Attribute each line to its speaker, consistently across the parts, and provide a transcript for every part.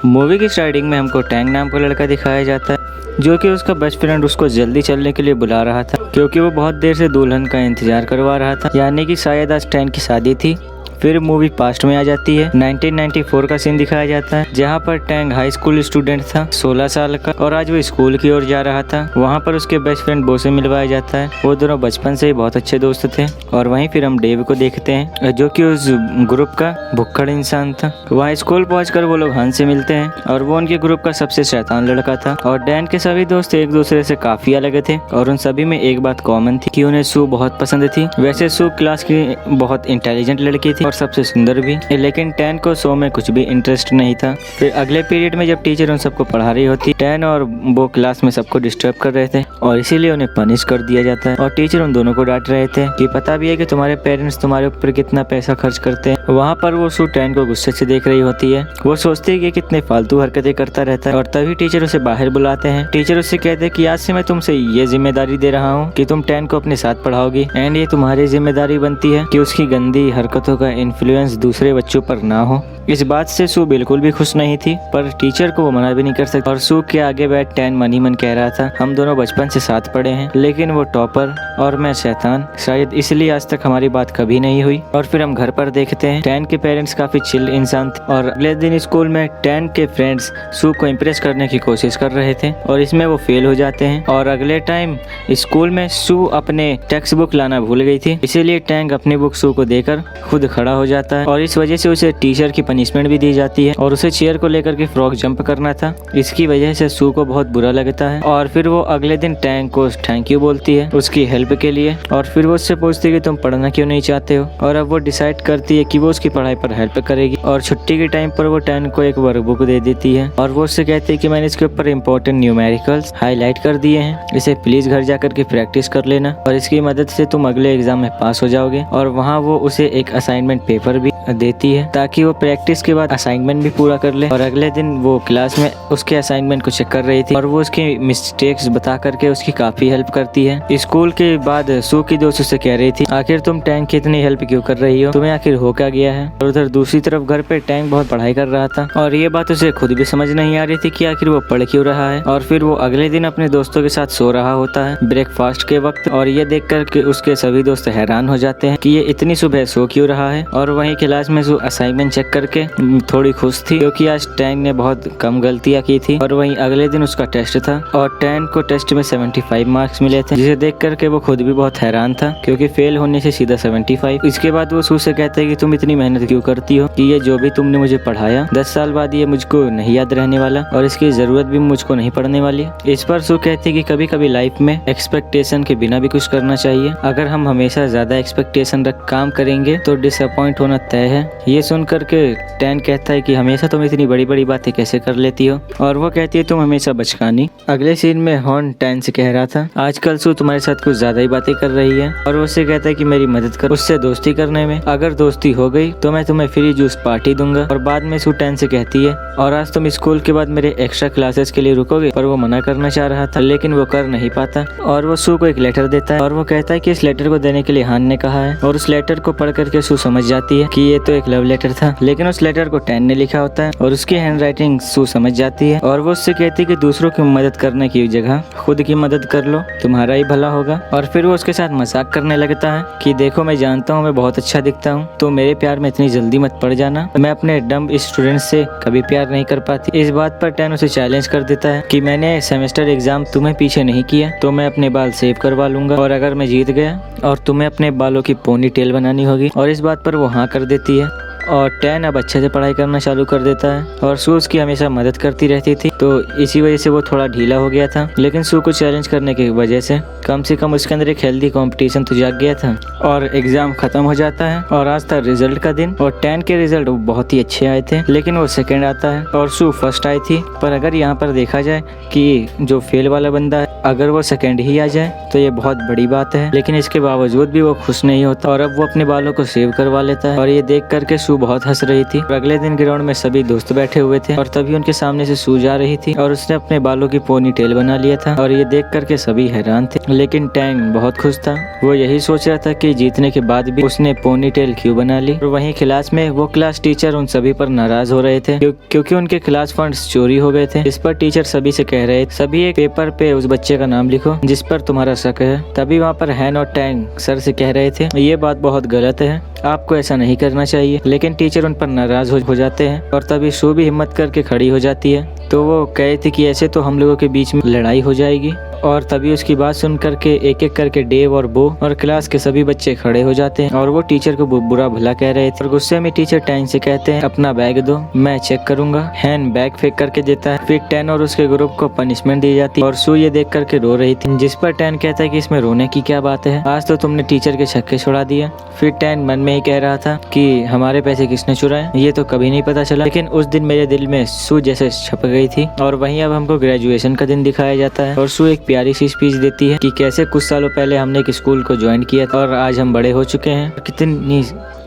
Speaker 1: Movie की starting में हमको टैंग नाम का लड़का दिखाया जाता है जो कि उसका बेस्ट फ्रेंड उसको जल्दी चलने के लिए बुला रहा था क्योंकि वो बहुत देर से दुल्हन का इंतजार करवा रहा था, यानी कि शायद आज टैंग की शादी थी। फिर मूवी पास्ट में आ जाती है। 1994 का सीन दिखाया जाता है जहाँ पर टैंग हाई स्कूल स्टूडेंट था 16 साल का और आज वो स्कूल की ओर जा रहा था। वहाँ पर उसके बेस्ट फ्रेंड बो से मिलवाया जाता है। वो दोनों बचपन से ही बहुत अच्छे दोस्त थे। और वहीं फिर हम डेव को देखते हैं जो कि उस ग्रुप का भुक्कड़ इंसान था। वहाँ स्कूल पहुंचकर वो लोग हंस से मिलते हैं और वो उनके ग्रुप का सबसे शैतान लड़का था। और डैन के सभी दोस्त एक दूसरे से काफी अलग थे और उन सभी में एक बात कॉमन थी कि उन्हें सू बहुत पसंद थी। वैसे सू क्लास की बहुत इंटेलिजेंट लड़की थी और सबसे सुंदर भी, लेकिन टैन को शो में कुछ भी इंटरेस्ट नहीं था। फिर अगले पीरियड में जब टीचर उन सबको पढ़ा रही होती, टैन और वो क्लास में सबको डिस्टर्ब कर रहे थे और इसीलिए उन्हें पनिश कर दिया जाता है। और टीचर उन दोनों को डांट रहे थे कि पता भी है कि तुम्हारे पेरेंट्स तुम्हारे ऊपर कितना पैसा खर्च करते हैं। वहाँ पर वो सू टैन को गुस्से से देख रही होती है। वो सोचती है कि कितने फालतू हरकतें करता रहता है और तभी टीचर उसे बाहर बुलाते हैं। टीचर उससे कहते हैं कि आज से मैं तुमसे ये जिम्मेदारी दे रहा हूँ कि तुम टैन को अपने साथ पढ़ाओगी एंड ये तुम्हारी जिम्मेदारी बनती है कि उसकी गंदी हरकतों का इन्फ्लुएंस दूसरे बच्चों पर ना हो। इस बात से सू बिल्कुल भी खुश नहीं थी, पर टीचर को वो मना भी नहीं कर सकती। और सू के आगे बैठ टैन मन ही मन कह रहा था, हम दोनों बचपन से साथ पढ़े हैं, लेकिन वो टॉपर और मैं शैतान, शायद इसलिए आज तक हमारी बात कभी नहीं हुई। और फिर हम घर पर देखते हैं टैन के पेरेंट्स काफी चिल इंसान थे और अगले दिन स्कूल में टैन के फ्रेंड्स सू को इम्प्रेस करने की कोशिश कर रहे थे और इसमें वो फेल हो जाते हैं। और अगले टाइम स्कूल में सू अपने टेक्स्ट बुक लाना भूल गई थी, इसीलिए टैंग अपनी बुक सू को देकर खुद खड़ा हो जाता है और इस वजह से उसे टीचर की पनिशमेंट भी दी जाती है और उसे चेयर को लेकर के फ्रॉक जंप करना था। इसकी वजह से सू को बहुत बुरा लगता है और फिर वो अगले दिन टैंग को थैंक यू बोलती है उसकी हेल्प के लिए। और फिर वो उससे पूछती है कि तुम पढ़ना क्यों नहीं चाहते हो, और अब वो डिसाइड करती है कि वो उसकी पढ़ाई पर हेल्प करेगी। और छुट्टी के टाइम पर वो टैंग को एक वर्कबुक दे देती है और वो उससे कहती है कि मैंने इसके ऊपर इंपॉर्टेंट न्यूमेरिकल्स हाईलाइट कर दिए हैं, इसे प्लीज घर जाकर के प्रैक्टिस कर लेना और इसकी मदद से तुम अगले एग्जाम में पास हो जाओगे। और वहाँ वो उसे एक असाइनमेंट पेपर भी देती है ताकि वो प्रैक्टिस के बाद असाइनमेंट भी पूरा कर ले। और अगले दिन वो क्लास में उसके असाइनमेंट को चेक कर रही थी और वो उसकी मिस्टेक्स बता करके उसकी काफी हेल्प करती है। स्कूल के बाद सू की दोस्त उससे कह रही थी, आखिर तुम टैंग की इतनी हेल्प क्यों कर रही हो, तुम्हें आखिर हो क्या गया है। और उधर दूसरी तरफ घर पे टैंग बहुत पढ़ाई कर रहा था और ये बात उसे खुद भी समझ नहीं आ रही थी कि आखिर वो पढ़ क्यों रहा है। और फिर वो अगले दिन अपने दोस्तों के साथ सो रहा होता है ब्रेकफास्ट के वक्त और ये देख कर उसके सभी दोस्त हैरान हो जाते हैं कि ये इतनी सुबह सो क्यों रहा है। और वहीं क्लास में सू असाइनमेंट चेक करके थोड़ी खुश थी क्योंकि आज टैंग ने बहुत कम गलतियां की थी। और वहीं अगले दिन उसका टेस्ट था और टैंग को टेस्ट में 75 मार्क्स मिले थे, जिसे देख करके वो खुद भी बहुत हैरान था क्योंकि फेल होने से सीधा 75। इसके बाद वो सू से कहते हैं कि तुम इतनी मेहनत क्यों करती हो, कि ये जो भी तुमने मुझे पढ़ाया 10 साल बाद ये मुझको नहीं याद रहने वाला और इसकी जरूरत भी मुझको नहीं पड़ने वाली। इस पर सू कहती है कि कभी कभी लाइफ में एक्सपेक्टेशन के बिना भी कुछ करना चाहिए, अगर हम हमेशा ज्यादा एक्सपेक्टेशन रख काम करेंगे तो डिसअपॉइंट होना तय है। ये सुन करके टैन कहता है कि हमेशा तुम इतनी बड़ी बड़ी बातें कैसे कर लेती हो, और वो कहती है तुम हमेशा बचकानी। अगले सीन में हॉर्न टैन से कह रहा था, आजकल सू तुम्हारे साथ कुछ ज्यादा ही बातें कर रही है, और वो उससे कहता है कि मेरी मदद कर उससे दोस्ती करने में, अगर दोस्ती हो गई तो मैं तुम्हें फ्री जूस पार्टी दूंगा। और बाद में सू टैन से कहती है, और आज तुम स्कूल के बाद मेरे एक्स्ट्रा क्लासेस के लिए रुकोगे, पर वो मना करना चाह रहा था लेकिन वो कर नहीं पाता। और वो सू को एक लेटर देता है और वो कहता है कि इस लेटर को देने के लिए हान ने कहा है। और उस लेटर को पढ़ करके सू समझ जाती है कि ये तो एक लव लेटर था, लेकिन उस लेटर को टैन ने लिखा होता है और उसकी हैंडराइटिंग सू समझ जाती है। और वो उससे कहती है कि दूसरों की मदद करने की जगह खुद की मदद कर लो, तुम्हारा ही भला होगा। और फिर वो उसके साथ मजाक करने लगता है कि देखो मैं जानता हूँ मैं बहुत अच्छा दिखता हूँ, तो मेरे प्यार में इतनी जल्दी मत पड़ जाना, मैं अपने डम स्टूडेंट से कभी प्यार नहीं कर पाती। इस बात पर टैन उसे चैलेंज कर देता है कि मैंने सेमेस्टर एग्जाम तुम्हें पीछे नहीं किया तो मैं अपने बाल सेव करवा लूंगा, और अगर मैं जीत गया और तुम्हें अपने बालों की पोनी टेल बनानी होगी। और इस बात पर वो हाँ कर देती है और टैन अब अच्छे से पढ़ाई करना चालू कर देता है। और सू उसकी हमेशा मदद करती रहती थी, तो इसी वजह से वो थोड़ा ढीला हो गया था, लेकिन सू को चैलेंज करने की वजह से कम उसके अंदर एक हेल्दी कंपटीशन तो जाग गया था। और एग्जाम खत्म हो जाता है और आज था रिजल्ट का दिन, और टैन के रिजल्ट बहुत ही अच्छे आए थे, लेकिन वो सेकेंड आता है और सू फर्स्ट आई थी। पर अगर यहाँ पर देखा जाए कि जो फेल वाला बंदा है अगर वो सेकेंड ही आ जाए तो ये बहुत बड़ी बात है, लेकिन इसके बावजूद भी वो खुश नहीं होता और अब वो अपने बालों को सेव करवा लेता है। और ये देख करके सू सू बहुत हंस रही थी। और अगले दिन ग्राउंड में सभी दोस्त बैठे हुए थे और तभी उनके सामने से सू जा रही थी और उसने अपने बालों की पोनी टेल बना लिया था और ये देख करके सभी हैरान थे। लेकिन टैंग बहुत खुश था। वो यही सोच रहा था कि जीतने के बाद भी उसने पोनी टेल क्यों बना ली। और वहीं क्लास में वो क्लास टीचर उन सभी पर नाराज हो रहे थे क्योंकि उनके क्लास फंड्स चोरी हो गए थे। इस पर टीचर सभी से कह रहे थे सभी एक पेपर पे उस बच्चे का नाम लिखो जिस पर तुम्हारा शक है। तभी वहाँ पर हैन और टैंग सर से कह रहे थे ये बात बहुत गलत है, आपको ऐसा नहीं करना चाहिए। लेकिन टीचर उन पर नाराज हो जाते हैं और तभी सू भी हिम्मत करके खड़ी हो जाती है। तो वो कहे थे कि ऐसे तो हम लोगों के बीच में लड़ाई हो जाएगी। और तभी उसकी बात सुन करके एक एक करके डेव और बो और क्लास के सभी बच्चे खड़े हो जाते हैं और वो टीचर को बुरा भला कह रहे थे। और गुस्से में टीचर टैन से कहते हैं अपना बैग दो, मैं चेक करूंगा। हैन बैग फेंक करके देता है। फिर टैन और उसके ग्रुप को पनिशमेंट दी जाती है और सू ये देख करके रो रही थी, जिस पर टैन कहता है कि इसमें रोने की क्या बात है, आज तो तुमने टीचर के छक्के छुड़ा दिया। फिर टैन मन में ही कह रहा था कि हमारे पैसे किसने चुराए ये तो कभी नहीं पता चला। लेकिन उस दिन मेरे दिल में सू जैसे छप गई थी। और वहीं अब हमको ग्रेजुएशन का दिन दिखाया जाता है और सू एक प्यारी सी स्पीच देती है कि कैसे कुछ सालों पहले हमने एक स्कूल को ज्वाइन किया था और आज हम बड़े हो चुके हैं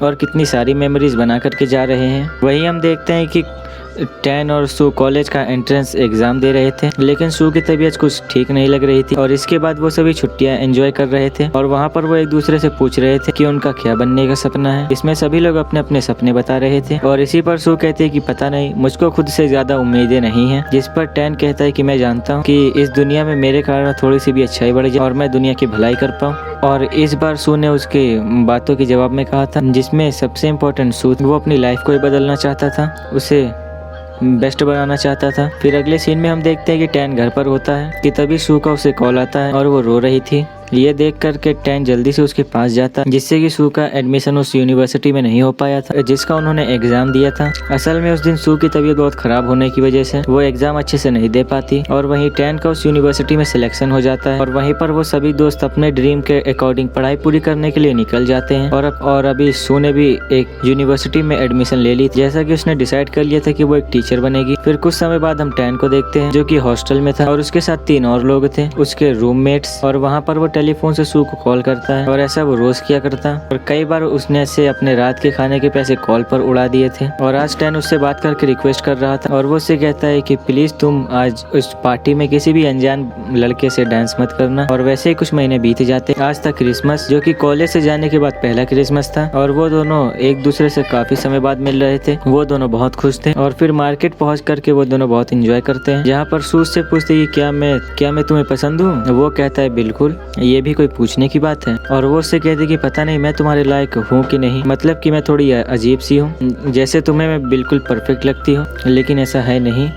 Speaker 1: और कितनी सारी मेमोरीज बना करके जा रहे हैं। वहीं हम देखते हैं कि टैन और सू कॉलेज का एंट्रेंस एग्जाम दे रहे थे। लेकिन सू की तबीयत कुछ ठीक नहीं लग रही थी और इसके बाद वो सभी छुट्टियां एंजॉय कर रहे थे और वहाँ पर वो एक दूसरे से पूछ रहे थे कि उनका क्या बनने का सपना है। इसमें सभी लोग अपने अपने सपने बता रहे थे और इसी पर सू कहते हैं कि पता नहीं, मुझको खुद से ज्यादा उम्मीदें नहीं है। जिस पर टैन कहता है कि मैं जानता हूँ कि इस दुनिया में मेरे कारण थोड़ी सी भी अच्छाई बढ़ जाए और मैं दुनिया की भलाई कर पाऊँ। और इस बार सू ने उसके बातों के जवाब में कहा था, जिसमें सबसे इम्पोर्टेंट सू वो अपनी लाइफ को ही बदलना चाहता था, उसे बेस्ट बनाना चाहता था। फिर अगले सीन में हम देखते हैं कि टैन घर पर होता है कि तभी सू का उसे कॉल आता है और वो रो रही थी। ये देख करके टैन जल्दी से उसके पास जाता है, जिससे कि सू का एडमिशन उस यूनिवर्सिटी में नहीं हो पाया था जिसका उन्होंने एग्जाम दिया था। असल में उस दिन सू की तबीयत बहुत खराब होने की वजह से वो एग्जाम अच्छे से नहीं दे पाती और वहीं टैन का उस यूनिवर्सिटी में सिलेक्शन हो जाता है। और वहीं पर वो सभी दोस्त अपने ड्रीम के अकॉर्डिंग पढ़ाई पूरी करने के लिए निकल जाते हैं। और अभी सू ने भी एक यूनिवर्सिटी में एडमिशन ले ली, जैसा कि उसने डिसाइड कर लिया था कि वो एक टीचर बनेगी। फिर कुछ समय बाद हम टैन को देखते हैं जो कि हॉस्टल में था और उसके साथ 3 और लोग थे, उसके रूममेट्स। और वहाँ पर वो टेलीफोन से सू को कॉल करता है और ऐसा वो रोज किया करता है और कई बार उसने ऐसे अपने रात के खाने के पैसे कॉल पर उड़ा दिए थे। और आज टैन उससे बात करके रिक्वेस्ट कर रहा था और वो उससे कहता है कि प्लीज तुम आज उस पार्टी में किसी भी अनजान लड़के से डांस मत करना। और वैसे ही कुछ महीने बीत जाते। आज था क्रिसमस, जो कि कॉलेज से जाने के बाद पहला क्रिसमस था और वो दोनों एक दूसरे से काफी समय बाद मिल रहे थे। वो दोनों बहुत खुश थे और फिर मार्केट पहुंच करके वो दोनों बहुत एंजॉय करते हैं, जहाँ पर सू से पूछते कि क्या मैं तुम्हें पसंद हूँ। वो कहता है बिल्कुल, ये भी कोई पूछने की बात है। और वो उससे कहते कि पता नहीं मैं तुम्हारे लायक हूँ कि नहीं, मतलब कि मैं थोड़ी अजीब सी हूँ, जैसे तुम्हें मैं बिल्कुल परफेक्ट लगती हूँ लेकिन ऐसा है नहीं।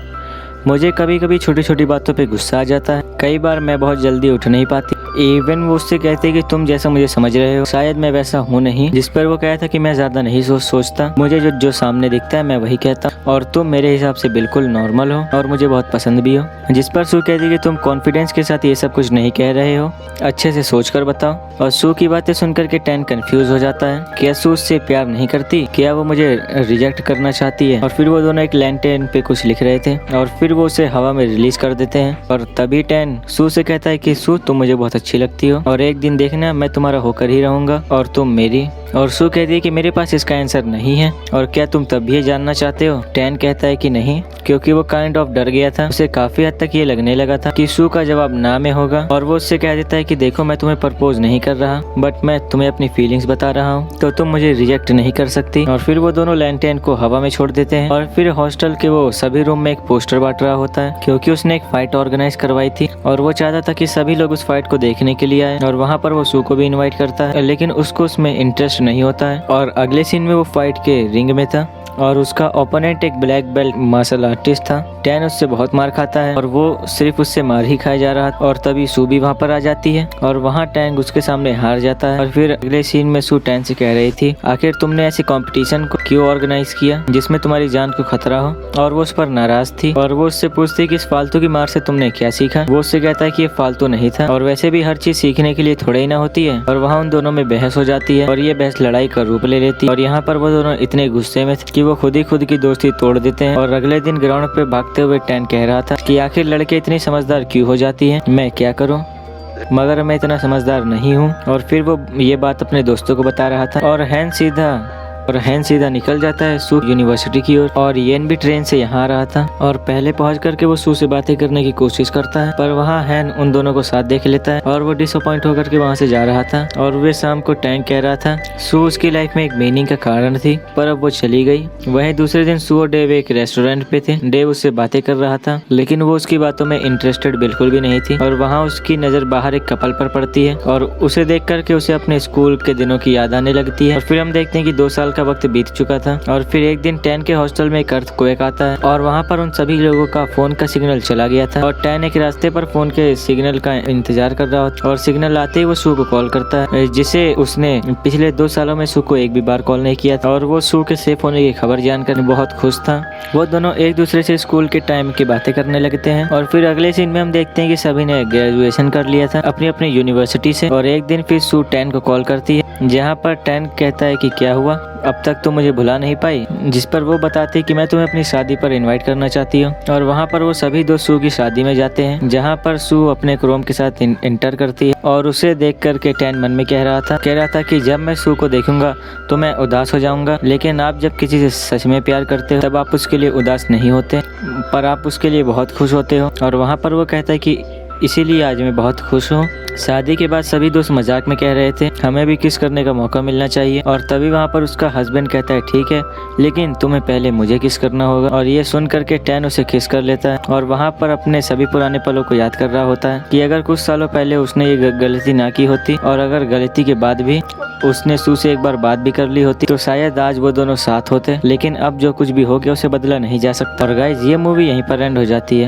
Speaker 1: मुझे कभी कभी छोटी छोटी बातों पे गुस्सा आ जाता है, कई बार मैं बहुत जल्दी उठ नहीं पाती। इवन वो उससे कहते कि तुम जैसा मुझे समझ रहे हो शायद मैं वैसा हूँ नहीं। जिस पर वो कहता कि मैं ज्यादा नहीं सोचता, मुझे जो सामने दिखता है मैं वही कहता और तुम मेरे हिसाब से बिल्कुल नॉर्मल हो और मुझे बहुत पसंद भी हो। जिस पर सू कहती कि तुम कॉन्फिडेंस के साथ ये सब कुछ नहीं कह रहे हो, अच्छे से सोच कर बताओ। और सू की बातें सुनकर के टैन कंफ्यूज हो जाता है, क्या सू उससे प्यार नहीं करती, क्या वो मुझे रिजेक्ट करना चाहती है। और फिर वो दोनों एक लैंटेन पे कुछ लिख रहे थे और फिर वो उसे हवा में रिलीज कर देते हैं। और तभी टैन सू से कहता है कि सू तुम मुझे बहुत अच्छी लगती हो और एक दिन देखना मैं तुम्हारा होकर ही रहूंगा और तुम मेरी। और सू कहती है कि मेरे पास इसका आंसर नहीं है और क्या तुम तब भी ये जानना चाहते हो। टैन कहता है कि नहीं, क्योंकि वो काइंड ऑफ डर गया था। उसे काफी हद तक ये लगने लगा था कि सू का जवाब ना में होगा। और वो उससे कह देता है कि देखो मैं तुम्हें प्रपोज नहीं कर रहा, बट मैं तुम्हें अपनी फीलिंग्स बता रहा हूँ, तो तुम मुझे रिजेक्ट नहीं कर सकती। और फिर वो दोनों लैंटेन को हवा में छोड़ देते हैं। और फिर हॉस्टल के वो सभी रूम में एक पोस्टर बांट रहा होता है, क्योंकि उसने एक फाइट ऑर्गेनाइज करवाई थी और वो चाहता था कि सभी लोग उस फाइट को देखने के लिए आए। और वहाँ पर वो सू को भी इन्वाइट करता है, लेकिन उसको उसमें इंटरेस्ट नहीं होता है। और अगले सीन में वो फाइट के रिंग में था और उसका ओपोनेंट एक ब्लैक बेल्ट मार्शल आर्टिस्ट था। टैन उससे बहुत मार खाता है और वो सिर्फ उससे मार ही खाया जा रहा था। और तभी सू भी वहाँ पर आ जाती है और वहाँ टैन उसके सामने हार जाता है। और फिर अगले सीन में सू टैन से कह रही थी, आखिर तुमने ऐसी कंपटीशन को क्यों ऑर्गेनाइज किया जिसमें तुम्हारी जान को खतरा हो। और वो उस पर नाराज थी और वो उससे पूछती कि इस फालतू की मार से तुमने क्या सीखा। वो उससे कहता है कि ये फालतू नहीं था और वैसे भी हर चीज सीखने के लिए थोड़े ही ना होती है। और वहाँ उन दोनों में बहस हो जाती है और ये बहस लड़ाई का रूप ले लेती है। और यहाँ पर वो दोनों इतने गुस्से में थे कि वो खुद की दोस्ती तोड़ देते हैं। और अगले दिन ग्राउंड पे भागते हुए टैन कह रहा था कि आखिर लड़के इतनी समझदार क्यों हो जाती है, मैं क्या करूं, मगर मैं इतना समझदार नहीं हूं। और फिर वो ये बात अपने दोस्तों को बता रहा था और हैन सीधा और हैन सीधा निकल जाता है सू यूनिवर्सिटी की ओर और येन भी ट्रेन से यहाँ आ रहा था और पहले पहुंच करके वो सू से बातें करने की कोशिश करता है, पर वहाँ हैन उन दोनों को साथ देख लेता है और वो डिसअपॉइंट होकर के वहाँ से जा रहा था। और वे शाम को टैंग कह रहा था सू उसकी लाइफ में एक मीनिंग का कारण थी, पर अब वो चली गई। वहीं दूसरे दिन सू और डेव एक रेस्टोरेंट पे थे। डेव उससे बातें कर रहा था लेकिन वो उसकी बातों में इंटरेस्टेड बिल्कुल भी नहीं थी और वहाँ उसकी नजर बाहर एक कपल पर पड़ती है और उसे देख करके उसे अपने स्कूल के दिनों की याद आने लगती है। और फिर हम देखते हैं कि 2 साल का वक्त बीत चुका था और फिर एक दिन टैन के हॉस्टल में एक अर्थक्वेक आता है और वहाँ पर उन सभी लोगों का फोन का सिग्नल चला गया था और टैन एक रास्ते पर फोन के सिग्नल का इंतजार कर रहा होता और सिग्नल आते ही वो सू को कॉल करता है, जिसे उसने पिछले 2 सालों में सू को एक भी बार कॉल नहीं किया था। और वो सू के सेफ होने की खबर जानकर बहुत खुश था। वो दोनों एक दूसरे से स्कूल के टाइम की बातें करने लगते हैं और फिर अगले सीन में हम देखते हैं कि सभी ने ग्रेजुएशन कर लिया था अपनी अपनी यूनिवर्सिटी से। और एक दिन फिर सू टैन को कॉल करती है जहाँ पर टैन कहता है कि क्या हुआ, अब तक तो मुझे भुला नहीं पाई, जिस पर वो बताती है कि मैं तुम्हें अपनी शादी पर इनवाइट करना चाहती हूँ। और वहाँ पर वो सभी दोस्त सू की शादी में जाते हैं जहाँ पर सू अपने क्रोम के साथ इंटर करती है और उसे देख करके टैन मन में कह रहा था कि जब मैं सू को देखूंगा तो मैं उदास हो जाऊंगा, लेकिन आप जब किसी से सच में प्यार करते हो तब आप उसके लिए उदास नहीं होते, पर आप उसके लिए बहुत खुश होते हो। और वहाँ पर वो कहता है कि इसीलिए आज मैं बहुत खुश हूँ। शादी के बाद सभी दोस्त मजाक में कह रहे थे हमें भी किस करने का मौका मिलना चाहिए और तभी वहाँ पर उसका हस्बैंड कहता है ठीक है, लेकिन तुम्हें पहले मुझे किस करना होगा। और ये सुन करके टैन उसे किस कर लेता है और वहाँ पर अपने सभी पुराने पलों को याद कर रहा होता है कि अगर कुछ सालों पहले उसने ये गलती ना की होती और अगर गलती के बाद भी उसने सू से एक बार बात भी कर ली होती तो शायद आज वो दोनों साथ होते, लेकिन अब जो कुछ भी हो गया उसे बदला नहीं जा सकता। और गाइज ये मूवी यहीं पर एंड हो जाती है।